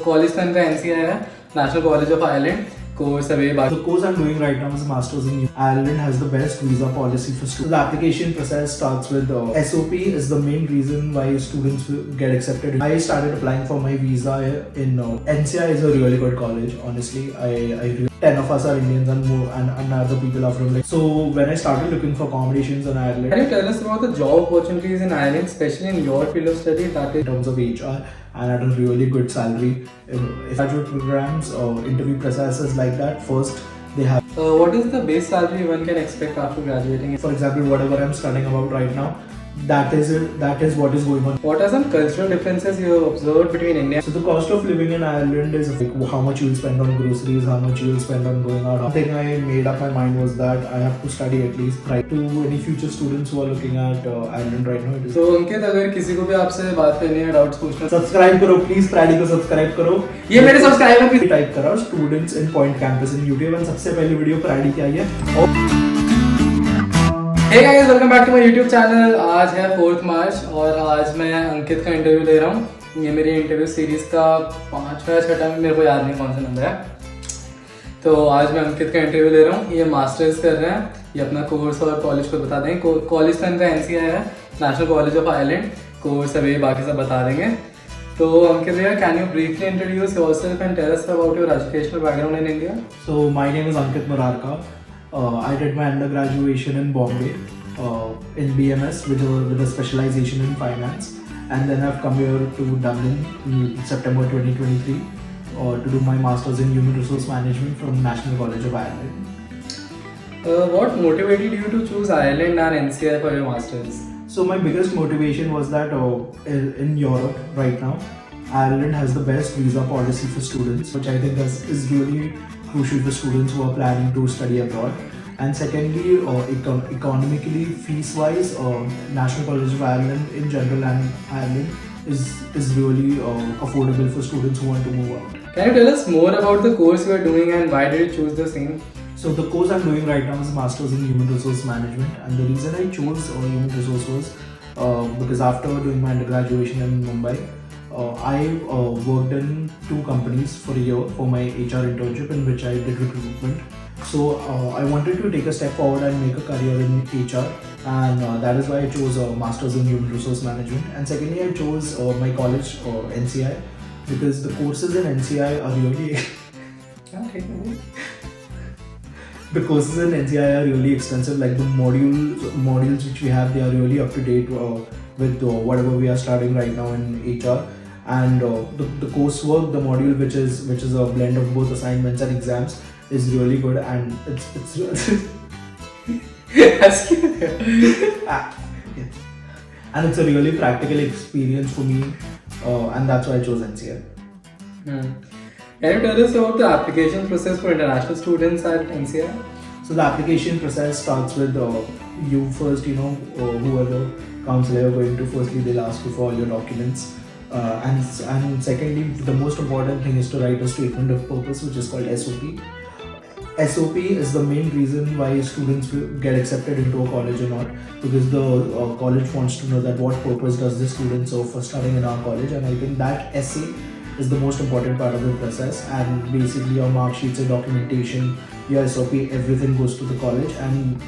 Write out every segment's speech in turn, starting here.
College का इनका NCI है, national college of Ireland course अभी बाकी. The course I'm doing right now is a master's in Ireland has the best visa policy for students. The application process starts with SOP is the main reason why students get accepted. I started applying for my visa in NCI is a really good college. Honestly, I 10 of us are Indians and more and other people are from like. So when I started looking for accommodations in Ireland, can you tell us about the job opportunities in Ireland, especially in your field of study, that is in terms of HR and at a really good salary. If graduate programs or interview processes like that, first they have. what is the base salary one can expect after graduating? For example, whatever I'm studying about right now, that is it. That is what is going on. What are some cultural differences you have observed between India? So the cost of living in Ireland is like how much you will spend on groceries, how much you will spend on going out. One thing I made up my mind was that I have to study at least right to any future students who are looking at Ireland right now. It is So Ankit, अगर किसी को भी आपसे बात करनी है, doubts पूछना, subscribe करो प्लीज, प्राडी को सब्सक्राइब करो. ये मेरे सब्सक्राइबर भी टाइप करो students in point campus in YouTube and सबसे पहली वीडियो प्राडी की आई है. Hey guys, welcome back to my YouTube channel. आज है 4th मार्च और आज मैं अंकित का इंटरव्यू ले रहा हूँ. ये मेरी इंटरव्यू सीरीज का 5वां या 6वां, मेरे को याद नहीं कौन सा नंबर है. तो आज मैं अंकित का इंटरव्यू ले रहा हूँ. ये मास्टर्स कर रहे हैं. ये अपना कोर्स और कॉलेज को बता देंगे. कॉलेज का इनका NCI है, national college of Ireland. Course अभी बाकी सब बता देंगे. तो अंकित भैया, can you briefly introduce yourself and tell us about your educational background in India? So my name is Ankit Murarka. I did my undergraduation in Bombay in BMS with a specialization in finance, and then I've come here to Dublin in September 2023 to do my masters in human resource management from National College of Ireland. What motivated you to choose Ireland and NCI for your masters? So my biggest motivation was that in Europe right now, Ireland has the best visa policy for students, which I think is really crucial for students who are planning to study abroad. And secondly, economically, fees-wise, National College of Ireland in general and Ireland is really affordable for students who want to move out. Can you tell us more about the course you are doing and why did you choose the same? So the course I'm doing right now is Masters in Human Resource Management, and the reason I chose Human Resource was because after doing my undergraduation in Mumbai, I worked in 2 companies for a year for my HR internship in which I did recruitment. So I wanted to take a step forward and make a career in HR, and that is why I chose Masters in Human Resource Management. And secondly, I chose my college NCI because the courses in NCI are really the courses in NCI are really expensive. Like the modules which we have, they are really up to date with whatever we are studying right now in HR. And the coursework, the module which is a blend of both assignments and exams is really good, and it's and it's a really practical experience for me, and that's why I chose NCI. Can you tell us about the application process for international students at NCI? So the application process starts with you first, whoever counselor you're going to, firstly they'll ask you for all your documents. And secondly, the most important thing is to write a statement of purpose, which is called SOP. SOP is the main reason why students get accepted into a college or not, because the college wants to know that what purpose does this student serve for studying in our college, and I think that essay is the most important part of the process. And basically your mark sheets, your documentation, your SOP, everything goes to the college,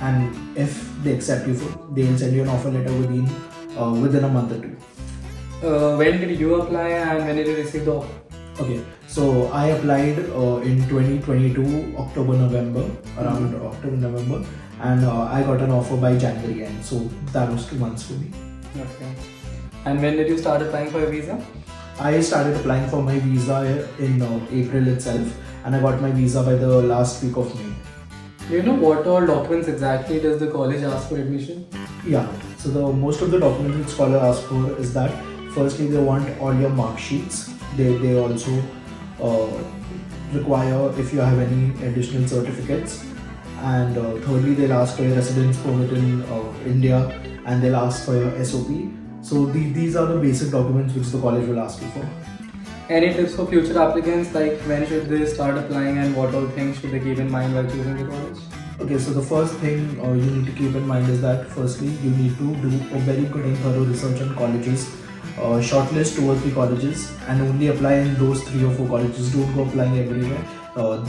and if they accept you, they'll send you an offer letter within a month or 2. When did you apply and when did you receive the offer? Okay, so I applied in 2022 October-November, around October-November, and I got an offer by January end, so that was 2 months for me. Okay. And when did you start applying for a visa? I started applying for my visa in April itself, and I got my visa by the last week of May. Do you know what all documents exactly does the college ask for admission? Yeah, so the most of the documents which scholar asks for is that firstly they want all your mark sheets. They also require if you have any additional certificates, and thirdly they'll ask for your residence permit in India, and they'll ask for your SOP. So these are the basic documents which the college will ask you for. Any tips for future applicants, like when should they start applying and what all things should they keep in mind while choosing the college? Okay, so the first thing you need to keep in mind is that firstly you need to do a very good and thorough research on colleges shortlist 2 or 3 colleges and only apply in those 3 or 4 colleges. Don't go applying everywhere.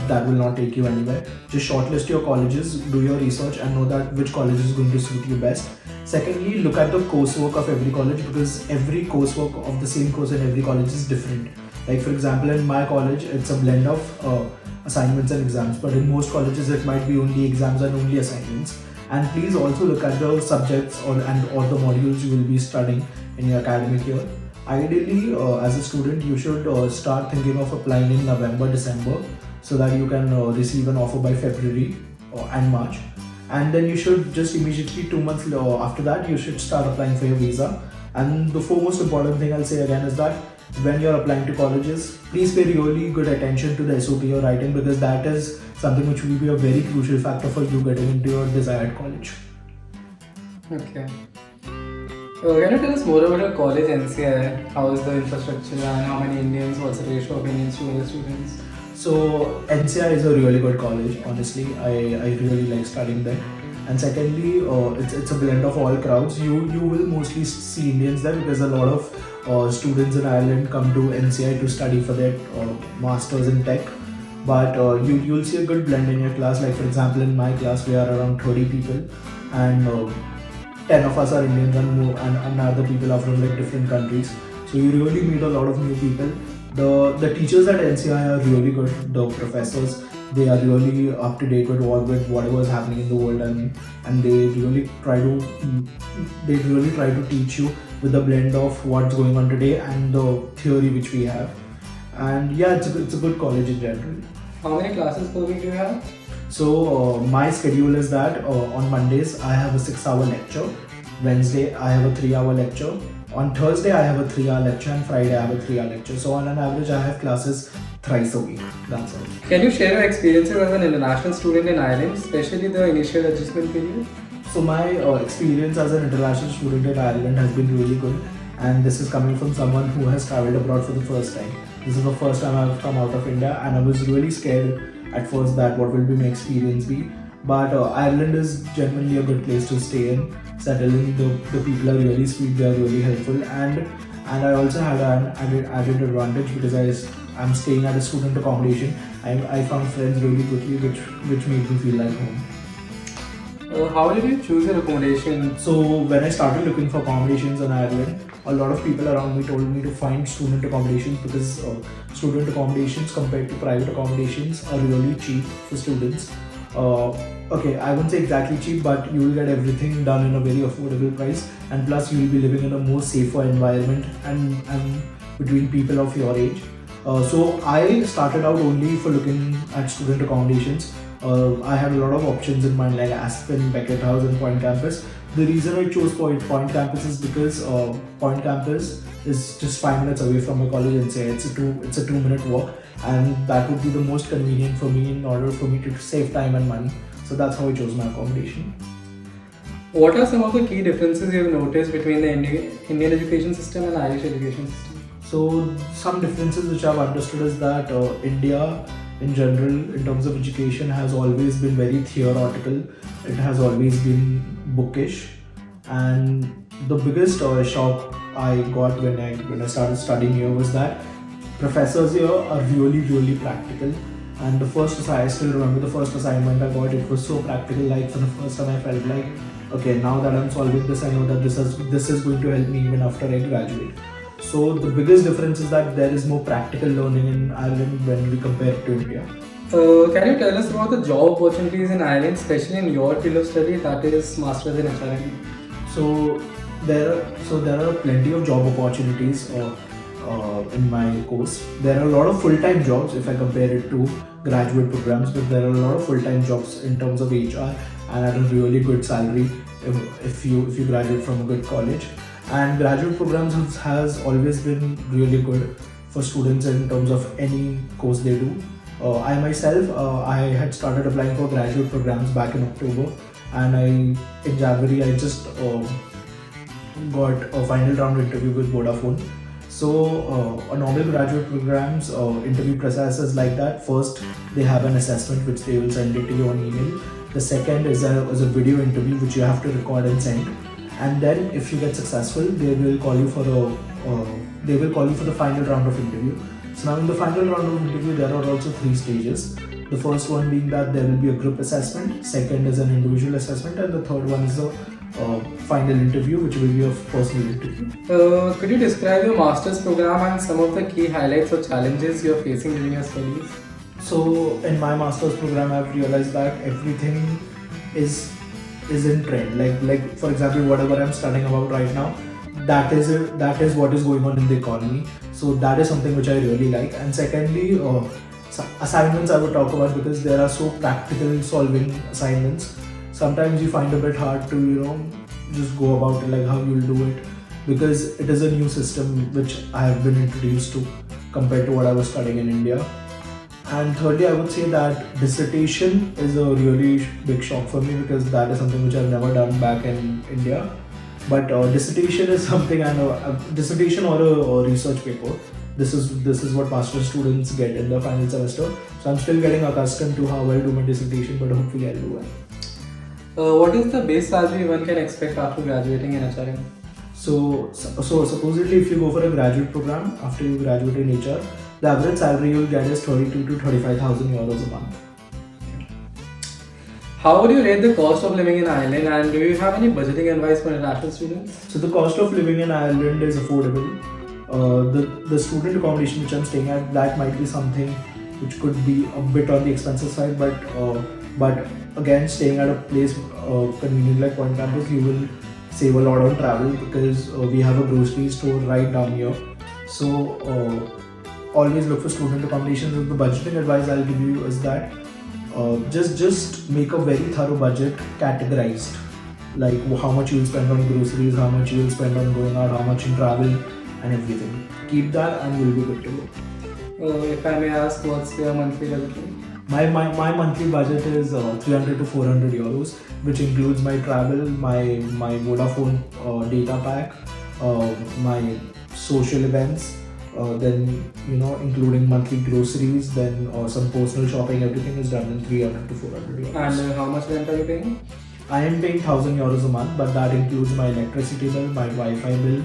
That will not take you anywhere. Just shortlist your colleges, do your research, and know that which college is going to suit you best. Secondly, look at the coursework of every college, because every coursework of the same course in every college is different. Like for example, in my college, it's a blend of assignments and exams, but in most colleges it might be only exams and only assignments. And please also look at the subjects or the modules you will be studying in your academic year. Ideally, as a student, you should start thinking of applying in November, December, so that you can receive an offer by February and March. And then you should just immediately 2 months after that, you should start applying for your visa. And the foremost important thing I'll say again is that when you're applying to colleges, please pay really good attention to the SOP you're writing, because that is something which will be a very crucial factor for you getting into your desired college. Okay. Can you tell us more about your college NCI? How is the infrastructure and how many Indians, what's the ratio of Indians to other students? So NCI is a really good college, honestly. I really like studying there. And secondly, it's a blend of all crowds. You will mostly see Indians there, because a lot of students in Ireland come to NCI to study for their masters in tech. But you'll see a good blend in your class. Like for example, in my class we are around 30 people, and 10 of us are Indians, and other people are from like different countries. So you really meet a lot of new people. The teachers at NCI are really good. The professors, they are really up to date with whatever is happening in the world, and they really try to teach you with a blend of what's going on today and the theory which we have. And yeah, it's a good college in general. How many classes per week do you have? So my schedule is that on Mondays I have a 6-hour lecture, Wednesday I have a 3-hour lecture, on Thursday I have a 3-hour lecture, and Friday I have a 3-hour lecture. So on an average I have classes thrice a week. That's all. Can you share your experiences as an international student in Ireland, especially the initial adjustment period? So my experience as an international student in Ireland has been really good, and this is coming from someone who has travelled abroad for the first time. This is the first time I've come out of India, and I was really scared at first that what will be my experience be. But Ireland is genuinely a good place to stay in, settle in. The people are really sweet, they are really helpful, and I also had an added advantage because I'm staying at a student accommodation. I found friends really quickly, which made me feel like home. How did you choose your accommodation? So when I started looking for accommodations in Ireland, a lot of people around me told me to find student accommodations, because student accommodations compared to private accommodations are really cheap for students. Okay, I won't say exactly cheap, but you will get everything done in a very affordable price, and plus you will be living in a more safer environment and between people of your age. So I started out only for looking at student accommodations. I had a lot of options in mind, like Aspen, Beckett House and Point Campus. The reason I chose Point Campus is because Point Campus is just 5 minutes away from my college, and say it's a 2-minute walk, and that would be the most convenient for me in order for me to save time and money. So that's how I chose my accommodation. What are some of the key differences you've noticed between the Indian education system and Irish education system? So some differences which I've understood is that India in general, in terms of education, has always been very theoretical. It has always been bookish, and the biggest shock I got when I started studying here was that professors here are really practical. And I still remember the first assignment I got. It was so practical. Like for the first time, I felt like, okay, now that I'm solving this, I know that this is going to help me even after I graduate. So the biggest difference is that there is more practical learning in Ireland when we compare it to India. Can you tell us about the job opportunities in Ireland, especially in your field of study, that is Masters in HRM? So there are plenty of job opportunities in my course. There are a lot of full-time jobs if I compare it to graduate programs, but there are a lot of full-time jobs in terms of HR and at a really good salary if you graduate from a good college. And graduate programs has always been really good for students in terms of any course they do. I myself, I had started applying for graduate programs back in October, and in January I just got a final round interview with Vodafone. So a normal graduate programs interview process is like that. First, they have an assessment which they will send it to you on email. The second is a video interview which you have to record and send. And then if you get successful, they will call you for they will call you for the final round of interview. So now in the final round of interview, there are also 3 stages. The first one being that there will be a group assessment, second is an individual assessment, and the third one is a final interview, which will be a personal interview. Could you describe your master's program and some of the key highlights or challenges you're facing during your studies? So in my master's program, I've realized that everything is in trend. Like for example, whatever I'm studying about right now, that is what is going on in the economy. So that is something which I really like. And secondly, assignments I would talk about, because there are so practical solving assignments. Sometimes you find a bit hard to just go about it, like how you'll do it, because it is a new system which I have been introduced to compared to what I was studying in India. And thirdly, I would say that dissertation is a really big shock for me, because that is something which I've never done back in India. But dissertation is something I know. Dissertation or a research paper. This is what master's students get in the final semester. So I'm still getting accustomed to how I'll do my dissertation, but hopefully I'll do well. What is the base salary one can expect after graduating in HRM? So supposedly, if you go for a graduate program after you graduate in HR, the average salary you'll get is 32 to 35,000 euros a month. How would you rate the cost of living in Ireland, and do you have any budgeting advice for international students? So the cost of living in Ireland is affordable. The student accommodation which I'm staying at, that might be something which could be a bit on the expensive side, but again, staying at a place convenient like Point Campus, you will save a lot on travel, because we have a grocery store right down here. So always look for student accommodations. And the budgeting advice I'll give you is that just make a very thorough budget, categorized, like how much you will spend on groceries, how much you will spend on going out, how much in travel, and everything. Keep that and you'll be good to go. If I may ask, what's your monthly budget? My monthly budget is 300 to 400 euros, which includes my travel, my Vodafone data pack, my social events, then including monthly groceries, then some personal shopping. Everything is done in 300 to 400 euros. And how much rent are you paying? I am paying 1,000 euros a month, but that includes my electricity bill, my Wi-Fi bill,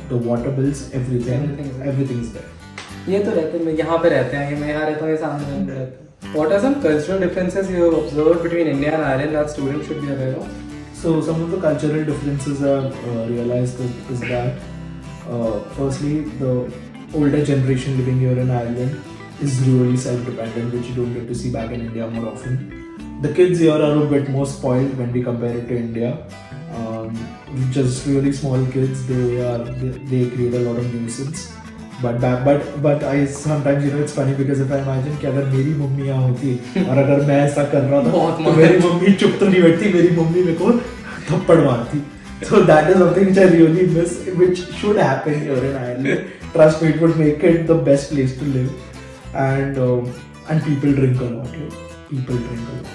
the water bills, everything is there. ये तो रहते हैं, यहाँ पे रहते हैं, मैं यहाँ रहता हूँ, ये सामने रहते हैं. What are some cultural differences you have observed between India and Ireland that students should be aware of? So some of the cultural differences I've realized is that firstly, the older generation living here in Ireland is really self-dependent, which you don't get to see back in India more often. The kids here are a bit more spoiled when we compare it to India. Just really small kids, they create a lot of nuisance. But I sometimes it's funny, because if I imagine कि अगर मेरी mummy यहाँ होती और अगर मैं ऐसा कर रहा था तो मेरी मम्मी चुप तो नहीं बैठती, मेरी मम्मी मेरे को थप्पड़ मारती. So that is something which I really miss, which should happen here in Ireland. Trust me, it would make it the best place to live. And people drink a lot here. People drink a lot,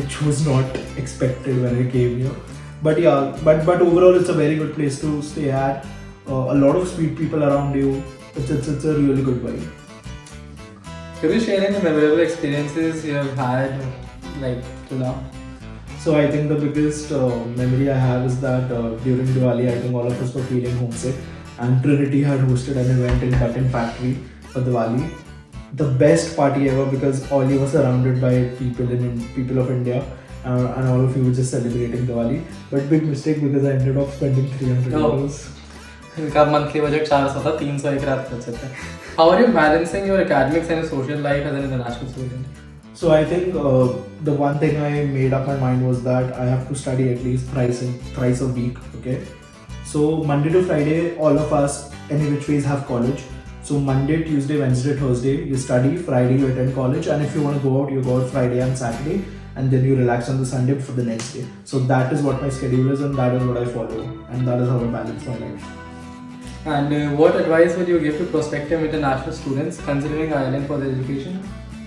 which was not expected when I came here. But yeah, but overall it's a very good place to stay at. A lot of sweet people around you. It's a really good vibe. Could you share any memorable experiences you have had, like till now? So I think the biggest memory I have is that during Diwali, I think all of us were feeling homesick, and Trinity had hosted an event in Cotton Factory for Diwali. The best party ever, because all you were surrounded by people of India, and all of you were just celebrating Diwali. But big mistake, because I ended up spending 300 euros. इनका monthly budget 400 था, 300 एक रात खर्च होता है. How are you balancing your academics and social life as an international student? So I think the one thing I made up my mind was that I have to study at least thrice a week. Okay, so Monday to Friday, all of us any which ways have college. So Monday, Tuesday, Wednesday, Thursday you study. Friday you attend college, and if you want to go out, you go out Friday and Saturday, and then you relax on the Sunday for the next day. So that is what my schedule is, and that is what I follow, and that is how I balance my life. And what advice would you give to prospective international students considering Ireland for their education?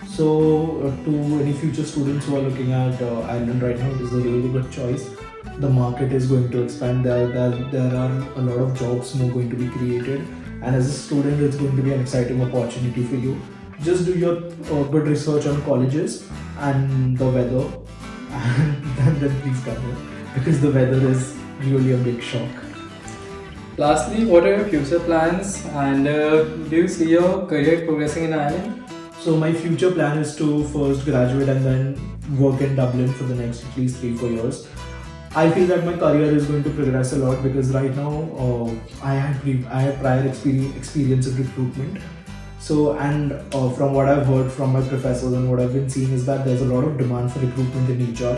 So to any future students who are looking at Ireland right now, it is a really good choice. The market is going to expand. There are a lot of jobs more going to be created, and as a student, it's going to be an exciting opportunity for you. Just do your good research on colleges and the weather, and then please come here, because the weather is really a big shock. Lastly, what are your future plans and do you see your career progressing in Ireland? So my future plan is to first graduate and then work in Dublin for the next at least 3-4 years. I feel that my career is going to progress a lot because right now I had prior experience of recruitment. So and from what I've heard from my professors and what I've been seeing is that there's a lot of demand for recruitment in HR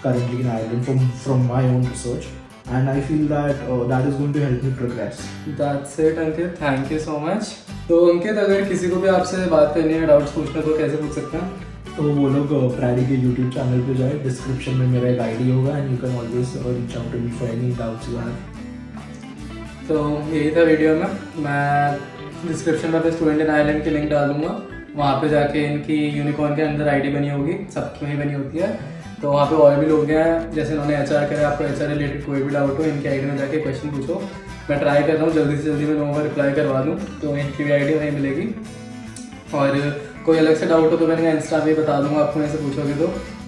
currently in Ireland from my own research. And I feel that that is going to help me progress. That's it, Ankit. Thank you so much. तो अंकित, अगर किसी को भी आपसे बात करनी है, doubts पूछना, तो कैसे पूछ सकते हैं? तो वो लोग प्राडी के YouTube चैनल पे जाए, डिस्क्रिप्शन में मेरा एक आईडी होगा and you can always reach out to me for any doubts you have. तो यही था वीडियो में. मैं डिस्क्रिप्शन में अपने स्टूडेंट इन आयरलैंड की लिंक डाल दूंगा. वहाँ पे जाके इनकी यूनिकॉर्न के अंदर आईडी बनी होगी, सबकी वहीं बनी होती है. तो वहाँ पे और भी लोग हैं, जैसे इन्होंने HR करा, आपको HR रिलेटेड कोई भी डाउट हो इनकी आईडी में जाके क्वेश्चन पूछो. मैं ट्राई कर रहा हूँ जल्दी से जल्दी मैं लोगों का रिप्लाई करवा दूँ, तो इनकी भी आईडी वहीं मिलेगी. और कोई अलग से डाउट हो तो मैंने इंस्टा पे बता दूँगा आपको, ऐसे पूछोगे तो.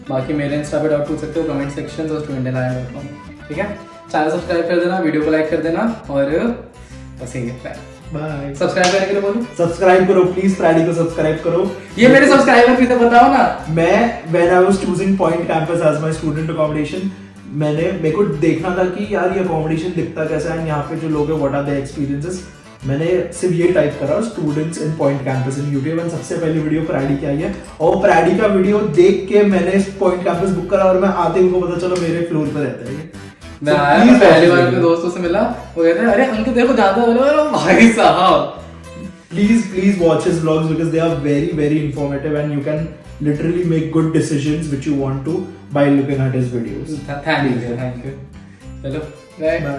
बाकी मेरे इंस्टा पे डाउट पूछ सकते हो कमेंट सेक्शन और student.in.com. ठीक है, चैनल सब्सक्राइब कर देना, वीडियो को लाइक कर देना और बस यही है. बाय. सब्सक्राइब करने के लिए बोलो. सब्सक्राइब करो प्लीज, प्राडी को सब्सक्राइब करो. ये मेरे सब्सक्राइबर थे, बताओ ना. मैं when I was choosing point campus as my student accommodation, मेरे को देखना था कि यार ये अकोमोडेशन दिखता कैसा है, यहाँ पे जो लोग हैं व्हाट आर देयर एक्सपीरियंसेस. मैंने सिर्फ ये टाइप करा students in point campus in YouTube and सबसे पहली वीडियो प्राडी की आई है. और प्राडी का वीडियो देख के मैंने पॉइंट कैंपस बुक करा और मैं आते ही उनको पता चला मेरे फ्लोर पे रहता है. मैं आया, पहली बार अपने दोस्तों से मिला, वो कहते हैं अरे अंकित देखो जाता है. भाई साहब, please watch his vlogs because they are very informative and you can literally make good decisions which you want to by looking at his videos. Thank you. चलो, bye.